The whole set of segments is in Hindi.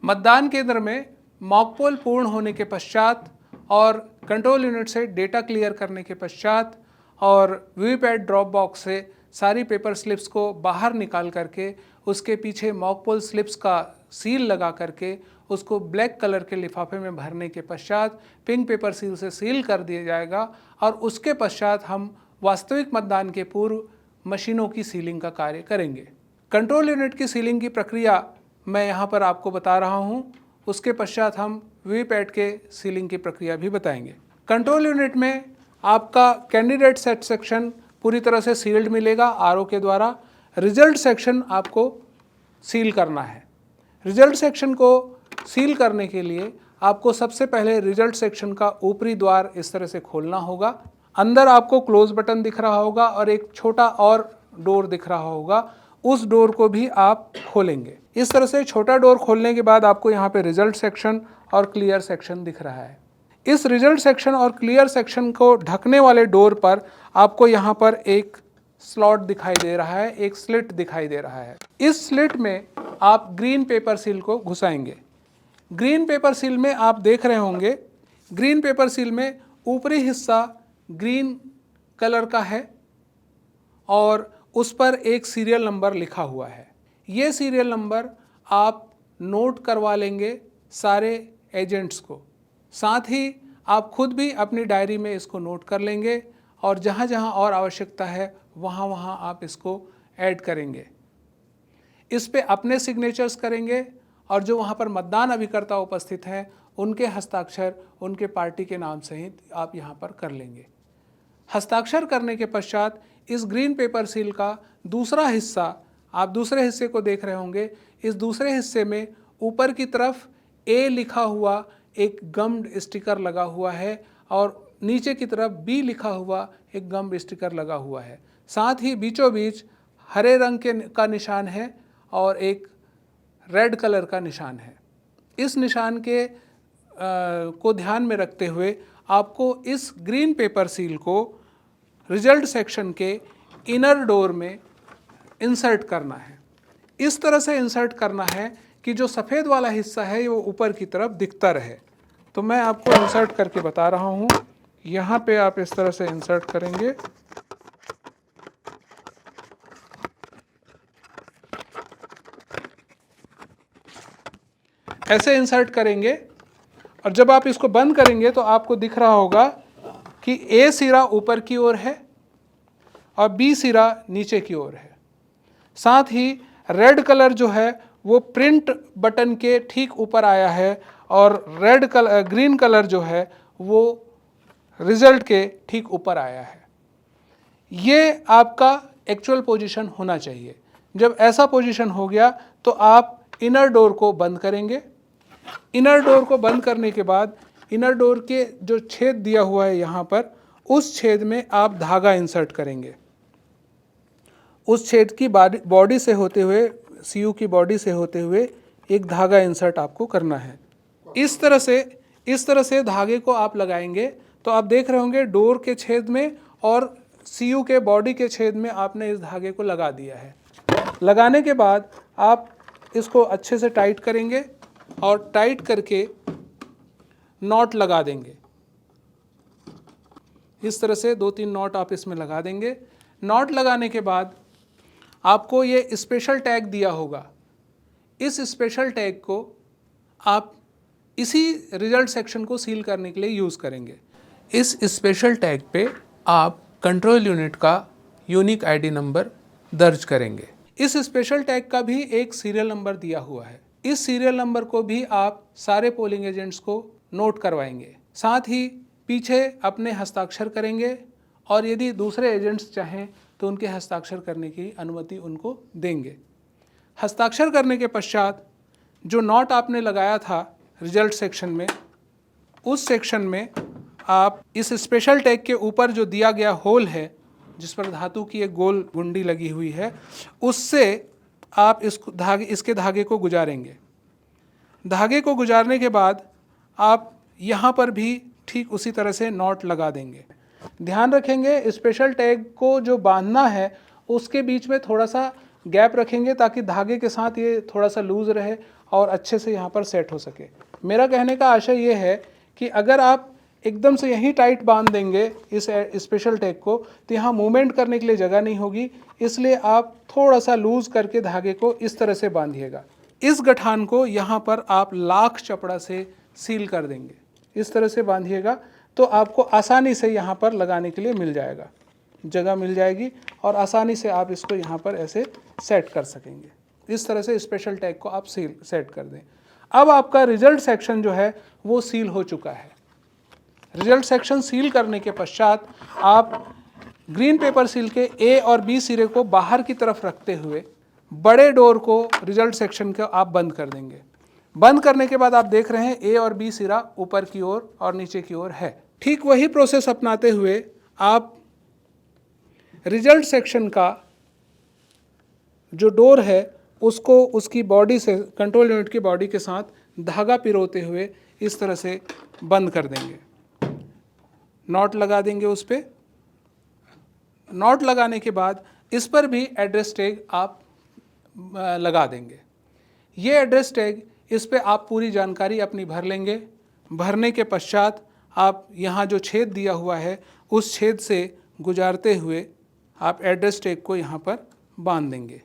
मतदान केंद्र में मॉक पोल पूर्ण होने के पश्चात और कंट्रोल यूनिट से डेटा क्लियर करने के पश्चात और वीवीपैट ड्रॉप बॉक्स से सारी पेपर स्लिप्स को बाहर निकाल करके उसके पीछे मॉक पोल स्लिप्स का सील लगा करके उसको ब्लैक कलर के लिफाफे में भरने के पश्चात पिंक पेपर सील से सील कर दिया जाएगा और उसके पश्चात हम वास्तविक मतदान के पूर्व मशीनों की सीलिंग का कार्य करेंगे। कंट्रोल यूनिट की सीलिंग की प्रक्रिया मैं यहाँ पर आपको बता रहा हूँ, उसके पश्चात हम वीवीपैट के सीलिंग की प्रक्रिया भी बताएंगे। कंट्रोल यूनिट में आपका कैंडिडेट सेट सेक्शन पूरी तरह से सील्ड मिलेगा आरओ के द्वारा। रिजल्ट सेक्शन आपको सील करना है। रिजल्ट सेक्शन को सील करने के लिए आपको सबसे पहले रिजल्ट सेक्शन का ऊपरी द्वार इस तरह से खोलना होगा। अंदर आपको क्लोज बटन दिख रहा होगा और एक छोटा और डोर दिख रहा होगा, उस डोर को भी आप खोलेंगे। इस तरह से छोटा डोर खोलने के बाद आपको यहाँ पे रिजल्ट सेक्शन और क्लियर सेक्शन दिख रहा है। इस रिजल्ट सेक्शन और क्लियर सेक्शन को ढकने वाले डोर पर आपको यहाँ पर एक स्लॉट दिखाई दे रहा है, एक स्लिट दिखाई दे रहा है। इस स्लिट में आप ग्रीन पेपर सील को घुसाएंगे। ग्रीन पेपर सील में आप देख रहे होंगे, ग्रीन पेपर सील में ऊपरी हिस्सा ग्रीन कलर का है और उस पर एक सीरियल नंबर लिखा हुआ है। ये सीरियल नंबर आप नोट करवा लेंगे सारे एजेंट्स को। साथ ही आप खुद भी अपनी डायरी में इसको नोट कर लेंगे और जहाँ जहाँ और आवश्यकता है वहाँ वहाँ आप इसको ऐड करेंगे। इस पे अपने सिग्नेचर्स करेंगे और जो वहाँ पर मतदान अभिकर्ता उपस्थित हैं उनके हस्ताक्षर उनके पार्टी के नाम सहित आप यहाँ पर कर लेंगे। हस्ताक्षर करने के पश्चात इस ग्रीन पेपर सील का दूसरा हिस्सा, आप दूसरे हिस्से को देख रहे होंगे, इस दूसरे हिस्से में ऊपर की तरफ ए लिखा हुआ एक गम्ड स्टिकर लगा हुआ है और नीचे की तरफ बी लिखा हुआ एक गम्ड स्टिकर लगा हुआ है। साथ ही बीचों बीच हरे रंग का निशान है और एक रेड कलर का निशान है। इस निशान के को ध्यान में रखते हुए आपको इस ग्रीन पेपर सील को रिजल्ट सेक्शन के इनर डोर में इंसर्ट करना है। इस तरह से इंसर्ट करना है कि जो सफ़ेद वाला हिस्सा है वो ऊपर की तरफ दिखता रहे। तो मैं आपको इंसर्ट करके बता रहा हूँ। यहाँ पे आप इस तरह से इंसर्ट करेंगे। ऐसे इंसर्ट करेंगे और जब आप इसको बंद करेंगे तो आपको दिख रहा होगा कि ए सिरा ऊपर की ओर है और बी सिरा नीचे की ओर है। साथ ही रेड कलर जो है वो प्रिंट बटन के ठीक ऊपर आया है और ग्रीन कलर जो है वो रिजल्ट के ठीक ऊपर आया है। ये आपका एक्चुअल पोजीशन होना चाहिए। जब ऐसा पोजीशन हो गया तो आप इनर डोर को बंद करेंगे। इनर डोर को बंद करने के बाद इनर डोर के जो छेद दिया हुआ है यहाँ पर, उस छेद में आप धागा इंसर्ट करेंगे। उस छेद की बॉडी से होते हुए, सीयू की बॉडी से होते हुए एक धागा इंसर्ट आपको करना है। इस तरह से धागे को आप लगाएंगे तो आप देख रहे होंगे डोर के छेद में और सीयू के बॉडी के छेद में आपने इस धागे को लगा दिया है। लगाने के बाद आप इसको अच्छे से टाइट करेंगे और टाइट करके नॉट लगा देंगे। इस तरह से 2-3 नॉट आप इसमें लगा देंगे। नॉट लगाने के बाद आपको ये स्पेशल टैग दिया होगा। इस स्पेशल टैग को आप इसी रिजल्ट सेक्शन को सील करने के लिए यूज़ करेंगे। इस स्पेशल टैग पे आप कंट्रोल यूनिट का यूनिक आईडी नंबर दर्ज करेंगे। इस स्पेशल टैग का भी एक सीरियल नंबर दिया हुआ है। इस सीरियल नंबर को भी आप सारे पोलिंग एजेंट्स को नोट करवाएंगे। साथ ही पीछे अपने हस्ताक्षर करेंगे और यदि दूसरे एजेंट्स चाहें तो उनके हस्ताक्षर करने की अनुमति उनको देंगे। हस्ताक्षर करने के पश्चात जो नॉट आपने लगाया था रिजल्ट सेक्शन में, उस सेक्शन में आप इस स्पेशल टैग के ऊपर जो दिया गया होल है, जिस पर धातु की एक गोल गुंडी लगी हुई है, उससे आप इसके धागे को गुजारेंगे। धागे को गुजारने के बाद आप यहाँ पर भी ठीक उसी तरह से नॉट लगा देंगे। ध्यान रखेंगे स्पेशल टैग को जो बांधना है उसके बीच में थोड़ा सा गैप रखेंगे ताकि धागे के साथ ये थोड़ा सा लूज रहे और अच्छे से यहाँ पर सेट हो सके। मेरा कहने का आशय ये है कि अगर आप एकदम से यहीं टाइट बांध देंगे इस स्पेशल टैग को तो यहाँ मूवमेंट करने के लिए जगह नहीं होगी, इसलिए आप थोड़ा सा लूज करके धागे को इस तरह से बांधिएगा। इस गठान को यहाँ पर आप लाख चपड़ा से सील कर देंगे। इस तरह से बांधिएगा तो आपको आसानी से यहाँ पर लगाने के लिए मिल जाएगा, जगह मिल जाएगी और आसानी से आप इसको यहाँ पर ऐसे सेट कर सकेंगे। इस तरह से स्पेशल टैग को आप सेट कर दें। अब आपका रिजल्ट सेक्शन जो है वो सील हो चुका है। रिजल्ट सेक्शन सील करने के पश्चात आप ग्रीन पेपर सील के ए और बी सिरे को बाहर की तरफ रखते हुए बड़े डोर को रिजल्ट सेक्शन को आप बंद कर देंगे। बंद करने के बाद आप देख रहे हैं ए और बी सिरा ऊपर की ओर और नीचे की ओर है। ठीक वही प्रोसेस अपनाते हुए आप रिजल्ट सेक्शन का जो डोर है उसको उसकी बॉडी से, कंट्रोल यूनिट की बॉडी के साथ धागा पिरोते हुए इस तरह से बंद कर देंगे। नॉट लगा देंगे उस पर। नॉट लगाने के बाद इस पर भी एड्रेस टैग आप लगा देंगे। ये एड्रेस टैग, इस पे आप पूरी जानकारी अपनी भर लेंगे। भरने के पश्चात आप यहाँ जो छेद दिया हुआ है उस छेद से गुजारते हुए आप एड्रेस टैग को यहाँ पर बांध देंगे।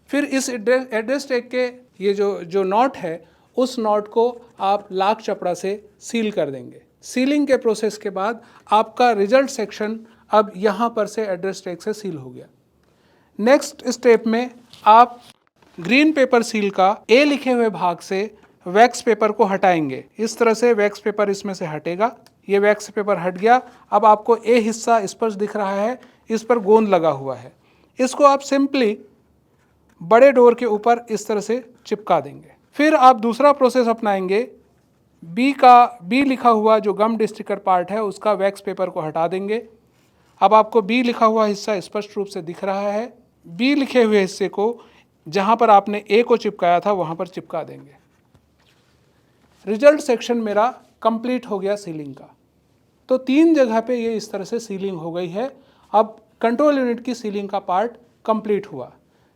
फिर इस एड्रेस टैग के ये जो नॉट है उस नॉट को आप लाख चपड़ा से सील कर देंगे। सीलिंग के प्रोसेस के बाद आपका रिजल्ट सेक्शन अब यहाँ पर से एड्रेस टैग से सील हो गया। नेक्स्ट स्टेप में आप ग्रीन पेपर सील का ए लिखे हुए भाग से वैक्स पेपर को हटाएंगे। इस तरह से वैक्स पेपर इसमें से हटेगा। ये वैक्स पेपर हट गया। अब आपको ए हिस्सा स्पष्ट दिख रहा है, इस पर गोंद लगा हुआ है। इसको आप सिंपली बड़े डोर के ऊपर इस तरह से चिपका देंगे। फिर आप दूसरा प्रोसेस अपनाएंगे। बी लिखा हुआ जो गम्ड स्टिकर पार्ट है उसका वैक्स पेपर को हटा देंगे। अब आपको बी लिखा हुआ हिस्सा स्पष्ट रूप से दिख रहा है। बी लिखे हुए हिस्से को जहाँ पर आपने ए को चिपकाया था वहाँ पर चिपका देंगे। रिजल्ट सेक्शन मेरा कंप्लीट हो गया सीलिंग का। तो 3 जगह पे ये इस तरह से सीलिंग हो गई है। अब कंट्रोल यूनिट की सीलिंग का पार्ट कंप्लीट हुआ।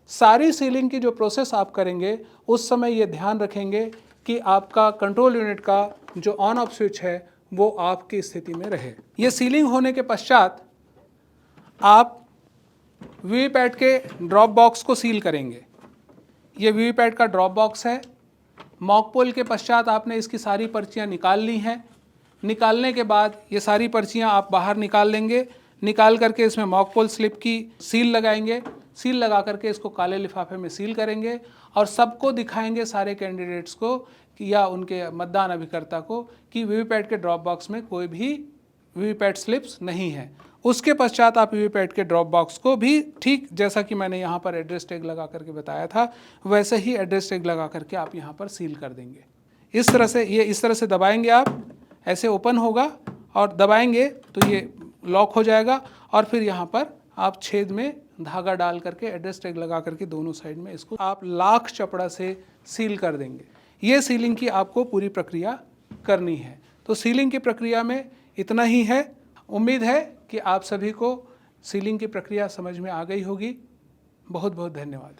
सारी सीलिंग की जो प्रोसेस आप करेंगे उस समय ये ध्यान रखेंगे कि आपका कंट्रोल यूनिट का जो ऑन ऑफ स्विच है वो आपकी स्थिति में रहे। ये सीलिंग होने के पश्चात आप वीवीपैट के ड्रॉप बॉक्स को सील करेंगे। ये वीवीपैट का ड्रॉप बॉक्स है। मॉक पोल के पश्चात आपने इसकी सारी पर्चियाँ निकाल ली हैं। निकालने के बाद ये सारी पर्चियाँ आप बाहर निकाल लेंगे। निकाल करके इसमें मॉक पोल स्लिप की सील लगाएंगे। सील लगा करके इसको काले लिफाफे में सील करेंगे और सबको दिखाएंगे, सारे कैंडिडेट्स को या उनके मतदान अभिकर्ता को, कि वीवीपैट के ड्रॉप बॉक्स में कोई भी वीवीपैट स्लिप्स नहीं है। उसके पश्चात आप वीवीपैट के ड्रॉप बॉक्स को भी ठीक जैसा कि मैंने यहाँ पर एड्रेस टैग लगा करके बताया था वैसे ही एड्रेस टैग लगा करके आप यहाँ पर सील कर देंगे। इस तरह से ये इस तरह से दबाएंगे, आप ऐसे ओपन होगा और दबाएंगे तो ये लॉक हो जाएगा और फिर यहाँ पर आप छेद में धागा डाल करके एड्रेस टैग लगा करके दोनों साइड में इसको आप लाख चपड़ा से सील कर देंगे। ये सीलिंग की आपको पूरी प्रक्रिया करनी है। तो सीलिंग की प्रक्रिया में इतना ही है। उम्मीद है कि आप सभी को सीलिंग की प्रक्रिया समझ में आ गई होगी। बहुत बहुत धन्यवाद।